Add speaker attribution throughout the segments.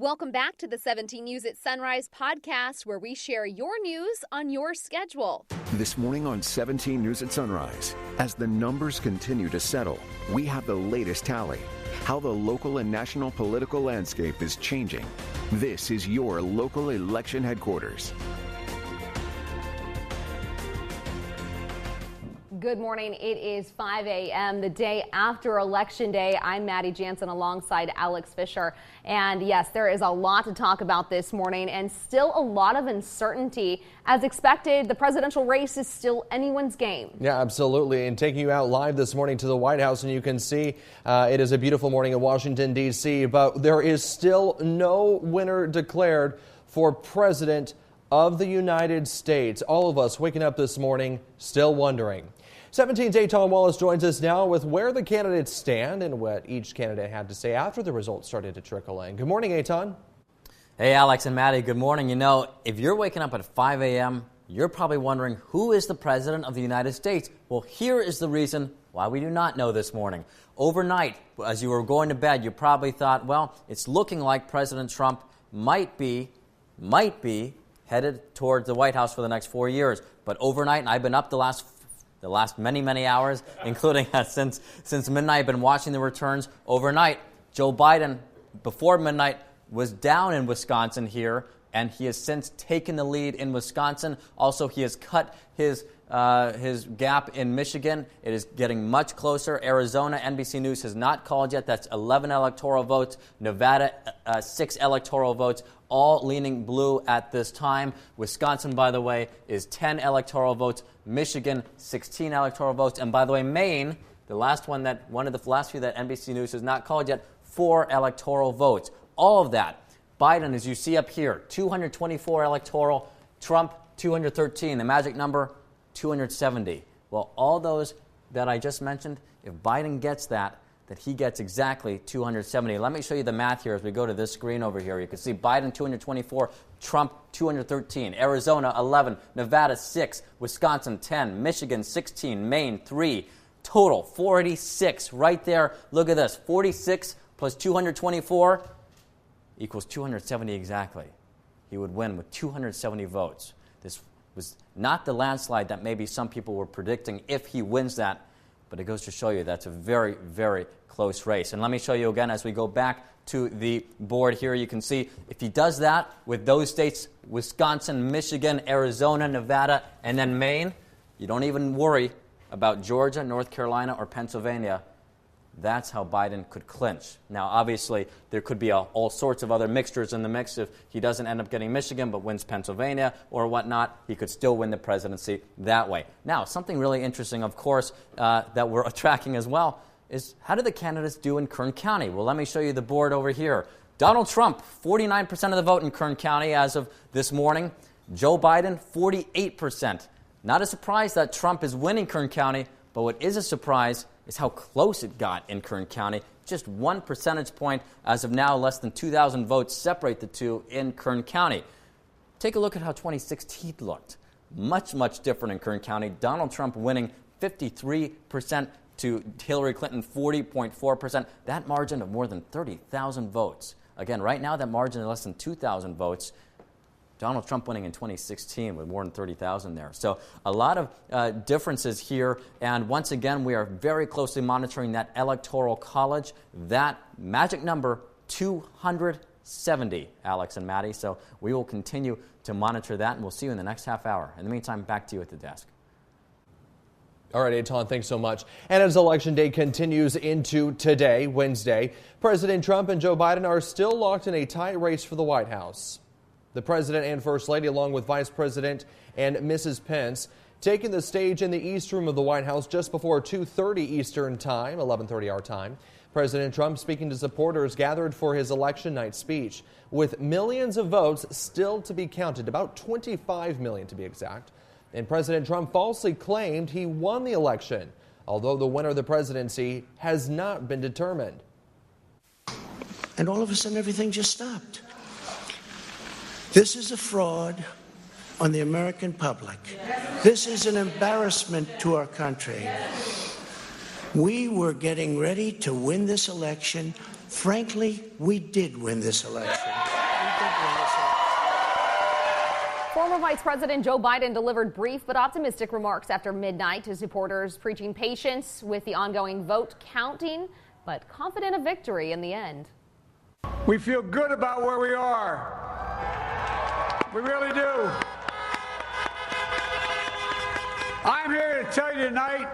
Speaker 1: Welcome back to the 17 News at Sunrise podcast, where we share your news on your schedule.
Speaker 2: This morning on 17 News at Sunrise, as the numbers continue to settle, we have the latest tally, how the local and national political landscape is changing. This is your local election headquarters.
Speaker 3: Good morning. It is 5 a.m. the day after Election Day. I'm Maddie Jansen alongside Alex Fisher. And yes, there is a lot to talk about this morning and still a lot of uncertainty. As expected, the presidential race is still anyone's game.
Speaker 4: Yeah, absolutely. And taking you out live this morning to the White House, and you can see it is a beautiful morning in Washington, D.C., but there is still no winner declared for President of the United States. All of us waking up this morning still wondering. 17's Aton Wallace joins us now with where the candidates stand and what each candidate had to say after the results started to trickle in. Good morning, Aton.
Speaker 5: Hey, Alex and Maddie, good morning. You know, if you're waking up at 5 a.m., you're probably wondering who is the President of the United States. Well, here is the reason why we do not know this morning. Overnight, as you were going to bed, you probably thought, well, it's looking like President Trump might be headed towards the White House for the next 4 years. But overnight, and I've been up the last many hours, including since midnight, I've been watching the returns. Overnight, Joe Biden, before midnight, was down in Wisconsin here, and he has since taken the lead in Wisconsin. Also, he has cut his gap in Michigan. It is getting much closer. Arizona, NBC News has not called yet. That's 11 electoral votes. Nevada, 6 electoral votes, all leaning blue at this time. Wisconsin, by the way, is 10 electoral votes. Michigan, 16 electoral votes. And by the way, Maine, one of the last few that NBC News has not called yet, 4 electoral votes. All of that. Biden, as you see up here, 224 electoral. Trump, 213. The magic number, 270. Well, all those that I just mentioned, if Biden gets that he gets exactly 270. Let me show you the math here as we go to this screen over here. You can see Biden 224, Trump 213, Arizona 11, Nevada 6, Wisconsin 10, Michigan 16, Maine 3, total 46 right there. Look at this, 46 plus 224 equals 270 exactly. He would win with 270 votes. This was not the landslide that maybe some people were predicting if he wins that, but it goes to show you that's a very, very close race. And let me show you again as we go back to the board here. You can see if he does that with those states, Wisconsin, Michigan, Arizona, Nevada, and then Maine, you don't even worry about Georgia, North Carolina, or Pennsylvania. That's how Biden could clinch. Now, obviously, there could be all sorts of other mixtures in the mix. If he doesn't end up getting Michigan but wins Pennsylvania or whatnot, he could still win the presidency that way. Now, something really interesting, of course, that we're tracking as well is how do the candidates do in Kern County? Well, let me show you the board over here. Donald Trump, 49% of the vote in Kern County as of this morning. Joe Biden, 48%. Not a surprise that Trump is winning Kern County, but what is a surprise is how close it got in Kern County. Just 1 percentage point as of now, less than 2,000 votes separate the two in Kern County. Take a look at how 2016 looked. Much, much different in Kern County. Donald Trump winning 53% to Hillary Clinton 40.4%. That margin of more than 30,000 votes. Again, right now that margin is less than 2,000 votes. Donald Trump winning in 2016 with more than 30,000 there. So a lot of differences here. And once again, we are very closely monitoring that electoral college. That magic number, 270, Alex and Maddie. So we will continue to monitor that, and we'll see you in the next half hour. In the meantime, back to you at the desk.
Speaker 4: All right, Aton, thanks so much. And as Election Day continues into today, Wednesday, President Trump and Joe Biden are still locked in a tight race for the White House. The President and First Lady, along with Vice President and Mrs. Pence, taking the stage in the East Room of the White House just before 2:30 Eastern Time, 11:30 our time. President Trump speaking to supporters gathered for his election night speech. With millions of votes still to be counted, about 25 million to be exact. And President Trump falsely claimed he won the election, although the winner of the presidency has not been determined.
Speaker 6: And all of a sudden, everything just stopped. This is a fraud on the American public. This is an embarrassment to our country. We were getting ready to win this election frankly, we did win this election.
Speaker 3: Former Vice President Joe Biden delivered brief but optimistic remarks after midnight to supporters, preaching patience with the ongoing vote counting, but confident of victory in the end.
Speaker 7: We feel good about where we are. We really do. I'm here to tell you tonight,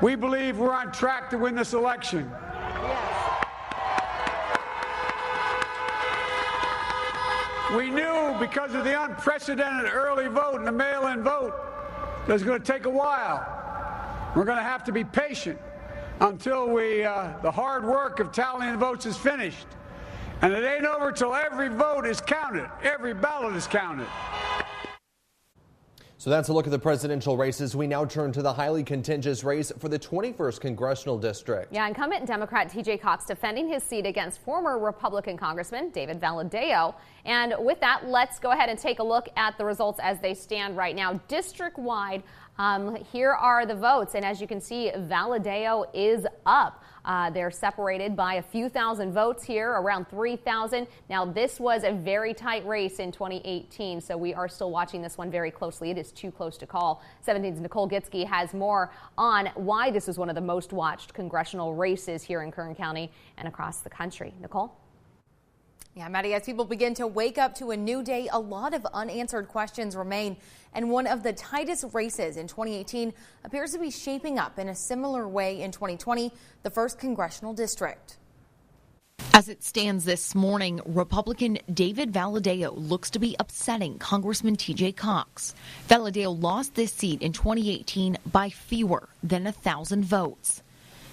Speaker 7: we believe we're on track to win this election. We knew because of the unprecedented early vote and the mail-in vote that it's going to take a while. We're going to have to be patient until the hard work of tallying the votes is finished. And it ain't over till every vote is counted, every ballot is counted.
Speaker 4: So that's a look at the presidential races. We now turn to the highly contentious race for the 21st Congressional District.
Speaker 3: Yeah, incumbent Democrat TJ Cox defending his seat against former Republican Congressman David Valadao. And with that, let's go ahead and take a look at the results as they stand right now. District-wide, here are the votes. And as you can see, Valadao is up. They're separated by a few thousand votes here, around 3,000. Now, this was a very tight race in 2018, so we are still watching this one very closely. It is too close to call. 17's Nicole Gitsky has more on why this is one of the most watched congressional races here in Kern County and across the country. Nicole?
Speaker 8: Yeah, Maddie, as people begin to wake up to a new day, a lot of unanswered questions remain. And one of the tightest races in 2018 appears to be shaping up in a similar way in 2020, the 1st Congressional District.
Speaker 9: As it stands this morning, Republican David Valadao looks to be upsetting Congressman TJ Cox. Valadao lost this seat in 2018 by fewer than 1,000 votes,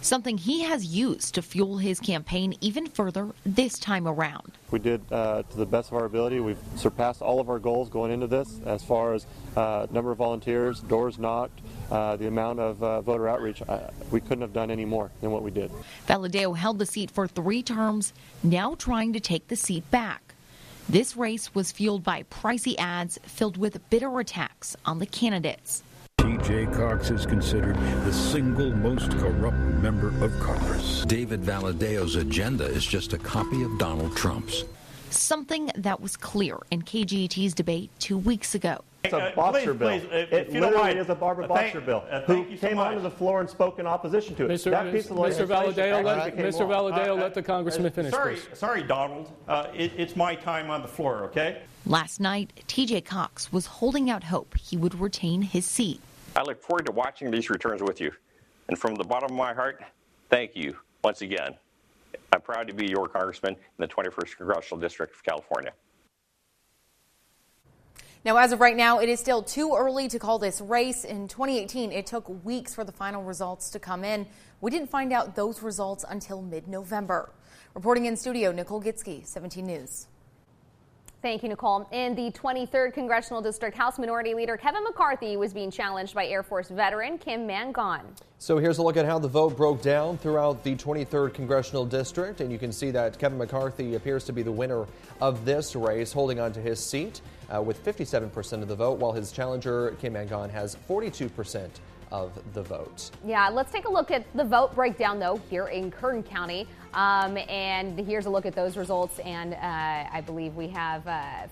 Speaker 9: something he has used to fuel his campaign even further this time around.
Speaker 10: We did to the best of our ability. We've surpassed all of our goals going into this as far as number of volunteers, doors knocked, the amount of voter outreach. We couldn't have done any more than what we did.
Speaker 9: Valadao held the seat for 3 terms, now trying to take the seat back. This race was fueled by pricey ads filled with bitter attacks on the candidates.
Speaker 11: T.J. Cox is considered the single most corrupt member of Congress.
Speaker 12: David Valadao's agenda is just a copy of Donald Trump's.
Speaker 9: Something that was clear in KGET's debate 2 weeks ago.
Speaker 10: It's a boxer bill. It literally is a Barbara Boxer bill who came onto the floor and spoke in opposition to it.
Speaker 13: Mr. Valadao, let the congressman finish.
Speaker 14: Sorry, Donald. It's my time on the floor, okay?
Speaker 9: Last night, TJ Cox was holding out hope he would retain his seat.
Speaker 15: I look forward to watching these returns with you. And from the bottom of my heart, thank you once again. I'm proud to be your congressman in the 21st Congressional District of California.
Speaker 8: Now, as of right now, it is still too early to call this race. In 2018, it took weeks for the final results to come in. We didn't find out those results until mid-November. Reporting in studio, Nicole Gitsky, 17 News.
Speaker 3: Thank you, Nicole. In the 23rd Congressional District, House Minority Leader Kevin McCarthy was being challenged by Air Force veteran Kim Mangon.
Speaker 4: So here's a look at how the vote broke down throughout the 23rd Congressional District. And you can see that Kevin McCarthy appears to be the winner of this race, holding on to his seat with 57% of the vote, while his challenger, Kim Mangon, has 42% of the vote.
Speaker 3: Yeah, let's take a look at the vote breakdown, though, here in Kern County. And here's a look at those results. And I believe we have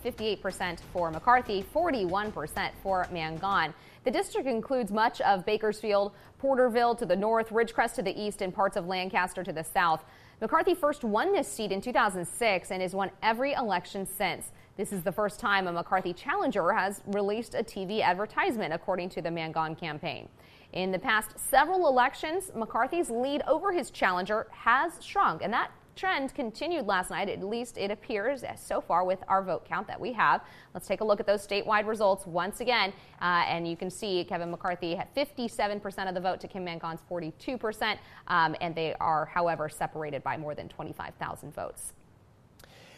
Speaker 3: 58% for McCarthy, 41% for Mangon. The district includes much of Bakersfield, Porterville to the north, Ridgecrest to the east, and parts of Lancaster to the south. McCarthy first won this seat in 2006 and has won every election since. This is the first time a McCarthy challenger has released a TV advertisement, according to the Mangon campaign. In the past several elections, McCarthy's lead over his challenger has shrunk, and that trend continued last night. At least it appears so far with our vote count that we have. Let's take a look at those statewide results once again, and you can see Kevin McCarthy had 57% of the vote to Kim Mangon's 42%, and they are, however, separated by more than 25,000 votes.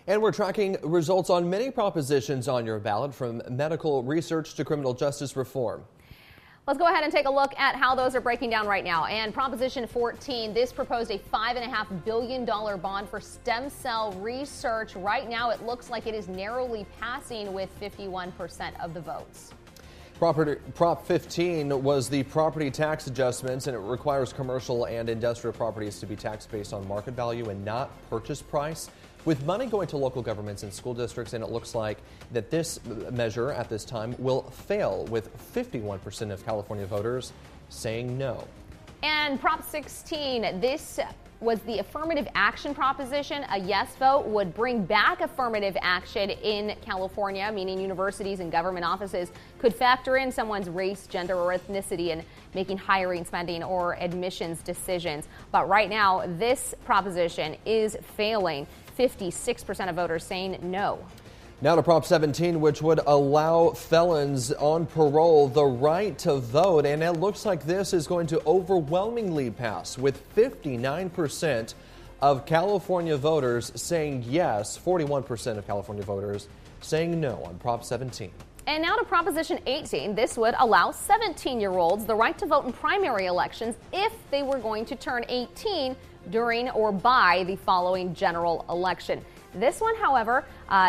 Speaker 4: And we're tracking results on many propositions on your ballot, from medical research to criminal justice reform.
Speaker 3: Let's go ahead and take a look at how those are breaking down right now. And Proposition 14, this proposed a $5.5 billion bond for stem cell research. Right now, it looks like it is narrowly passing with 51% of the votes.
Speaker 4: Prop 15 was the property tax adjustments, and it requires commercial and industrial properties to be taxed based on market value and not purchase price, with money going to local governments and school districts. And it looks like that this measure at this time will fail, with 51% of California voters saying no.
Speaker 3: And Prop 16, this was the affirmative action proposition. A yes vote would bring back affirmative action in California, meaning universities and government offices could factor in someone's race, gender, or ethnicity in making hiring, spending, or admissions decisions. But right now, this proposition is failing. 56% of voters saying no.
Speaker 4: Now to Prop 17, which would allow felons on parole the right to vote. And it looks like this is going to overwhelmingly pass, with 59% of California voters saying yes, 41% of California voters saying no on Prop 17.
Speaker 3: And now to Proposition 18. This would allow 17-year-olds the right to vote in primary elections if they were going to turn 18 during or by the following general election. This one, however,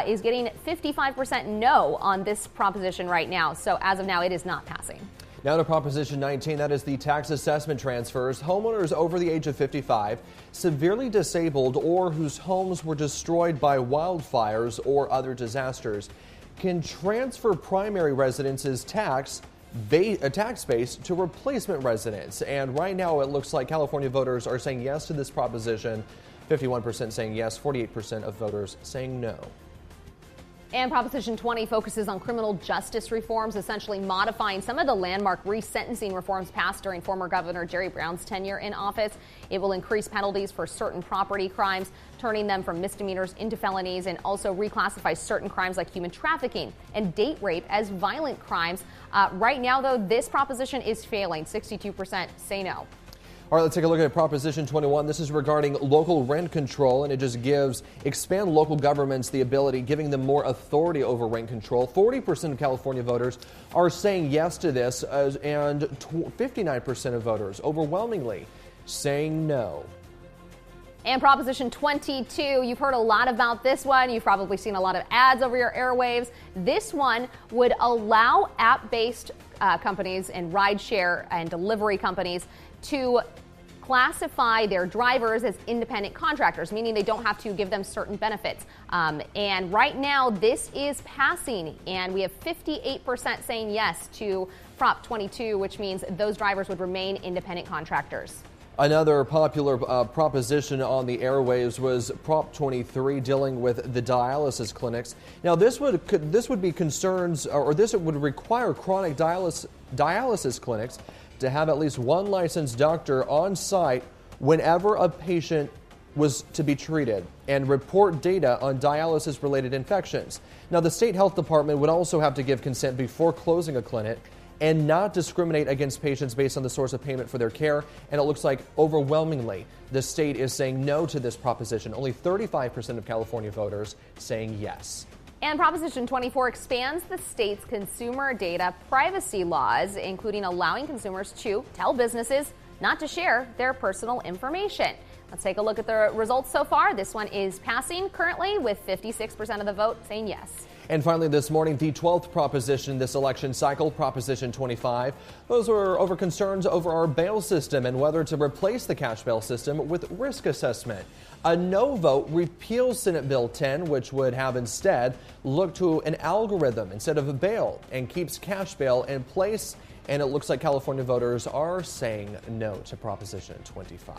Speaker 3: is getting 55% no on this proposition right now. So as of now, it is not passing.
Speaker 4: Now to Proposition 19, that is the tax assessment transfers. Homeowners over the age of 55, severely disabled, or whose homes were destroyed by wildfires or other disasters can transfer primary residences tax base to replacement residents. And right now, it looks like California voters are saying yes to this proposition. 51% saying yes, 48% of voters saying no.
Speaker 3: And Proposition 20 focuses on criminal justice reforms, essentially modifying some of the landmark resentencing reforms passed during former Governor Jerry Brown's tenure in office. It will increase penalties for certain property crimes, turning them from misdemeanors into felonies, and also reclassify certain crimes like human trafficking and date rape as violent crimes. Right now, though, this proposition is failing. 62% say no.
Speaker 4: All right, let's take a look at Proposition 21. This is regarding local rent control, and it just expand local governments the ability, giving them more authority over rent control. 40% of California voters are saying yes to this, and 59% of voters overwhelmingly saying no.
Speaker 3: And Proposition 22, you've heard a lot about this one. You've probably seen a lot of ads over your airwaves. This one would allow app-based companies and rideshare and delivery companies to classify their drivers as independent contractors, meaning they don't have to give them certain benefits. And right now, this is passing, and we have 58% saying yes to Prop 22, which means those drivers would remain independent contractors.
Speaker 4: Another popular proposition on the airwaves was Prop 23, dealing with the dialysis clinics. Now, this would be concerns, or this would require chronic dialysis clinics to have at least one licensed doctor on site whenever a patient was to be treated and report data on dialysis-related infections. Now, the state health department would also have to give consent before closing a clinic and not discriminate against patients based on the source of payment for their care. And it looks like overwhelmingly the state is saying no to this proposition. Only 35% of California voters saying yes.
Speaker 3: And Proposition 24 expands the state's consumer data privacy laws, including allowing consumers to tell businesses not to share their personal information. Let's take a look at the results so far. This one is passing currently, with 56% of the vote saying yes.
Speaker 4: And finally this morning, the 12th proposition this election cycle, Proposition 25. Those were over concerns over our bail system and whether to replace the cash bail system with risk assessment. A no vote repeals Senate Bill 10, which would have instead looked to an algorithm instead of a bail and keeps cash bail in place. And it looks like California voters are saying no to Proposition 25.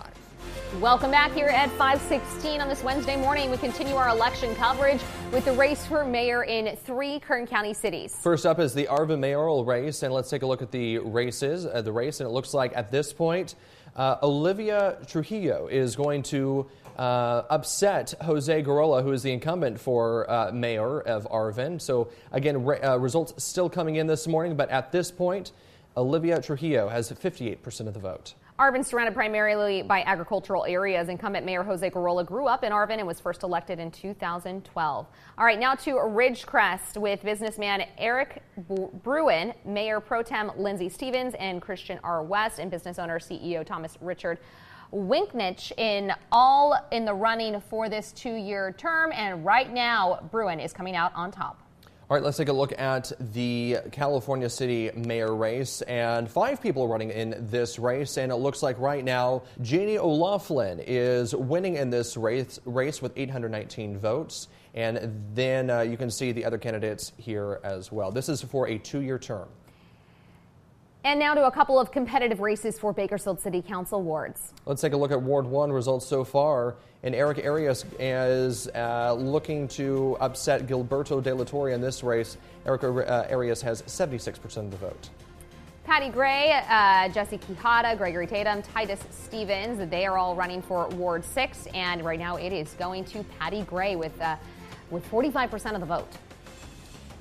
Speaker 3: Welcome back here at 5:16 on this Wednesday morning. We continue our election coverage with the race for mayor in 3 Kern County cities.
Speaker 4: First up is the Arva mayoral race, and let's take a look at the race. And it looks like at this point, Oliva Trujillo is going to upset Jose Gurrola, who is the incumbent for mayor of Arvin. So again, results still coming in this morning, but at this point, Oliva Trujillo has 58% of the vote.
Speaker 3: Arvin, surrounded primarily by agricultural areas. Incumbent Mayor Jose Gurrola grew up in Arvin and was first elected in 2012. All right, now to Ridgecrest with businessman Eric Bruin, Mayor Pro Tem Lindsay Stevens, and Christian R. West, and business owner CEO Thomas Richard Winknich all in the running for this 2-year term. And right now, Bruin is coming out on top.
Speaker 4: All right, let's take a look at the California City Mayor race, and 5 people running in this race, and it looks like right now Jeannie O'Loughlin is winning in this race with 819 votes, and then you can see the other candidates here as well. This is for a 2-year term.
Speaker 3: And now to a couple of competitive races for Bakersfield City Council wards.
Speaker 4: Let's take a look at Ward 1 results so far. And Eric Arias is looking to upset Gilberto De La Torre in this race. Eric Arias has 76% of the vote.
Speaker 3: Patty Gray, Jesse Quijada, Gregory Tatum, Titus Stevens, they are all running for Ward 6. And right now it is going to Patty Gray with 45% of the vote.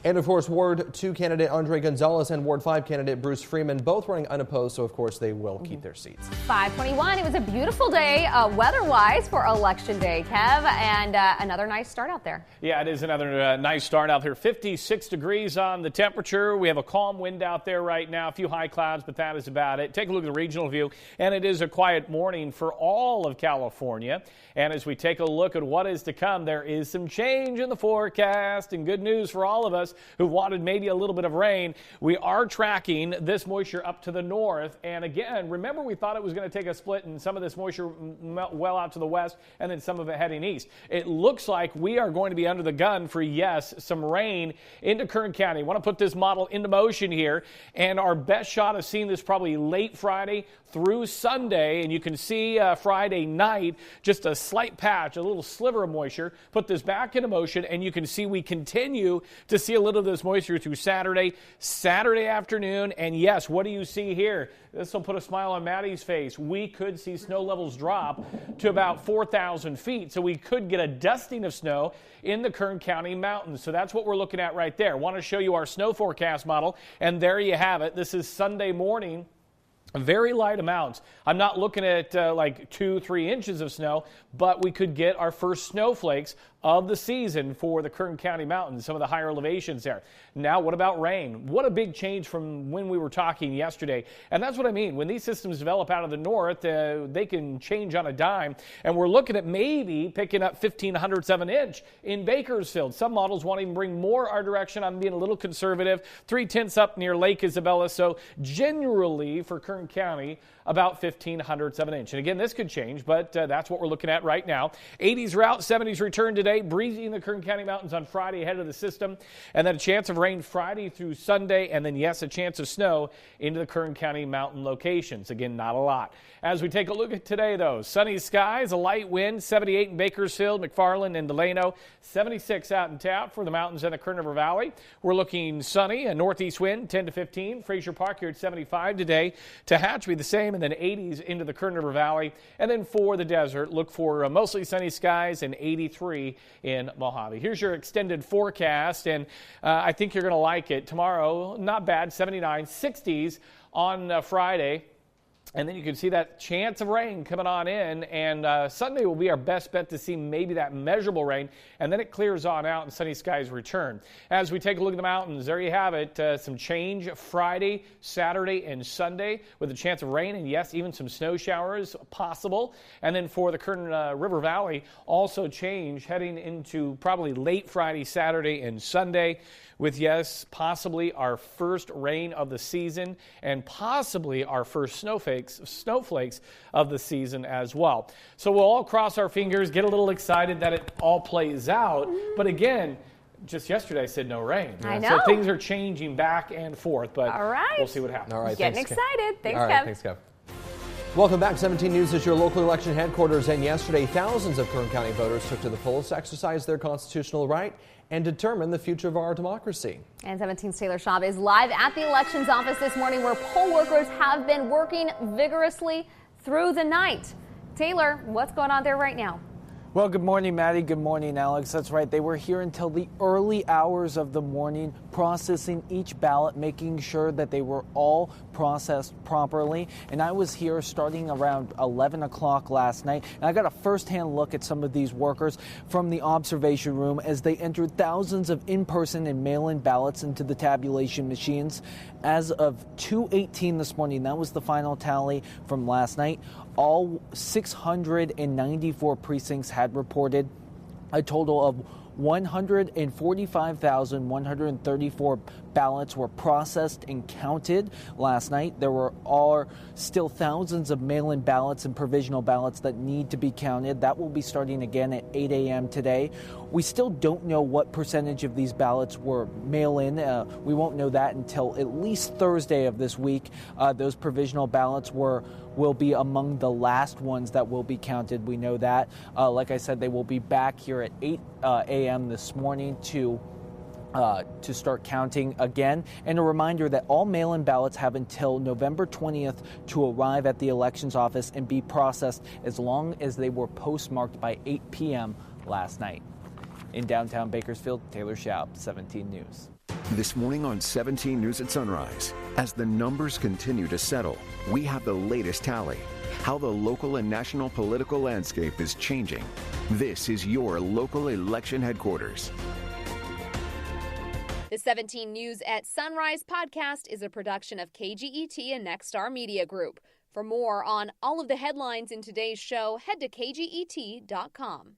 Speaker 4: And of course, Ward 2 candidate Andre Gonzalez and Ward 5 candidate Bruce Freeman both running unopposed, so of course they will keep their seats.
Speaker 3: 5:21. It was a beautiful day weather-wise for Election Day, Kev, and another nice start out there.
Speaker 13: Yeah, it is another nice start out here. 56 degrees on the temperature. We have a calm wind out there right now. A few high clouds, but that is about it. Take a look at the regional view, and it is a quiet morning for all of California. And as we take a look at what is to come, there is some change in the forecast, and good news for all of us who wanted maybe a little bit of rain. We are tracking this moisture up to the north. And again, remember we thought it was going to take a split and some of this moisture well out to the west and then some of it heading east. It looks like we are going to be under the gun for, yes, some rain into Kern County. I want to put this model into motion here. And our best shot of seeing this probably late Friday through Sunday. And you can see Friday night, just a slight patch, a little sliver of moisture. Put this back into motion and you can see we continue to see a little of this moisture through Saturday afternoon. And yes, what do you see here? This will put a smile on Maddie's face. We could see snow levels drop to about 4,000 feet. So we could get a dusting of snow in the Kern County mountains. So that's what we're looking at right there. I want to show you our snow forecast model. And there you have it. This is Sunday morning. Very light amounts. I'm not looking at like 2-3 inches of snow, but we could get our first snowflakes of the season for the Kern County mountains, some of the higher elevations there. Now, what about rain? What a big change from when we were talking yesterday. And that's what I mean. When these systems develop out of the north, they can change on a dime. And we're looking at maybe picking up 1,500ths of an inch in Bakersfield. Some models want to even bring more our direction. I'm being a little conservative. 3/10 up near Lake Isabella. So generally for Kern County, about 1,500ths of an inch. And again, this could change, but that's what we're looking at right now. 80s are out, 70s return today. Breezy in the Kern County mountains on Friday ahead of the system. And then a chance of rain Friday through Sunday. And then, yes, a chance of snow into the Kern County mountain locations. Again, not a lot. As we take a look at today, though, sunny skies, a light wind, 78 in Bakersfield, McFarland, and Delano, 76 out in Taft for the mountains and the Kern River Valley. We're looking sunny, a northeast wind, 10 to 15. Fraser Park here at 75 today. Tehachapi the same, and then 80s into the Kern River Valley. And then for the desert, look for mostly sunny skies and 83 in Mojave. Here's your extended forecast, and I think you're going to like it. Tomorrow, not bad, 79, 60s on Friday. And then you can see that chance of rain coming on in, and Sunday will be our best bet to see maybe that measurable rain, and then it clears on out and sunny skies return. As we take a look at the mountains, there you have it, some change Friday, Saturday, and Sunday with a chance of rain, and yes, even some snow showers possible. And then for the Kern River Valley, also change heading into probably late Friday, Saturday, and Sunday, with, yes, possibly our first rain of the season and possibly our first snowflakes of the season as well. So we'll all cross our fingers, get a little excited that it all plays out. But again, just yesterday I said no rain.
Speaker 3: I know.
Speaker 13: So things are changing back and forth, but
Speaker 3: all right.
Speaker 13: We'll see what happens.
Speaker 4: All right,
Speaker 3: getting
Speaker 4: thanks,
Speaker 3: excited. Thanks,
Speaker 4: all
Speaker 3: Kev.
Speaker 4: Right, thanks, Kev. Welcome back. 17 News is your local election headquarters, and yesterday thousands of Kern County voters took to the polls to exercise their constitutional right and determine the future of our democracy.
Speaker 3: And 17's Taylor Schaub is live at the elections office this morning, where poll workers have been working vigorously through the night. Taylor, what's going on there right now?
Speaker 16: Well, good morning, Maddie. Good morning, Alex. That's right. They were here until the early hours of the morning, processing each ballot, making sure that they were all processed properly. And I was here starting around 11 o'clock last night, and I got a first-hand look at some of these workers from the observation room as they entered thousands of in-person and mail-in ballots into the tabulation machines. As of 2:18 this morning, that was the final tally from last night, all 694 precincts had reported a total of 145,134 ballots were processed and counted last night. There are still thousands of mail-in ballots and provisional ballots that need to be counted. That will be starting again at 8 a.m. today. We still don't know what percentage of these ballots were mail-in. We won't know that until at least Thursday of this week. Those provisional ballots will be among the last ones that will be counted. We know that. Like I said, they will be back here at 8 a.m. this morning to start counting again. And a reminder that all mail-in ballots have until November 20th to arrive at the elections office and be processed as long as they were postmarked by 8 p.m. last night. In downtown Bakersfield, Taylor Schaub, 17 News.
Speaker 2: This morning on 17 News at Sunrise, as the numbers continue to settle, we have the latest tally, how the local and national political landscape is changing. This is your local election headquarters.
Speaker 1: The 17 News at Sunrise podcast is a production of KGET and Nexstar Media Group. For more on all of the headlines in today's show, head to kget.com.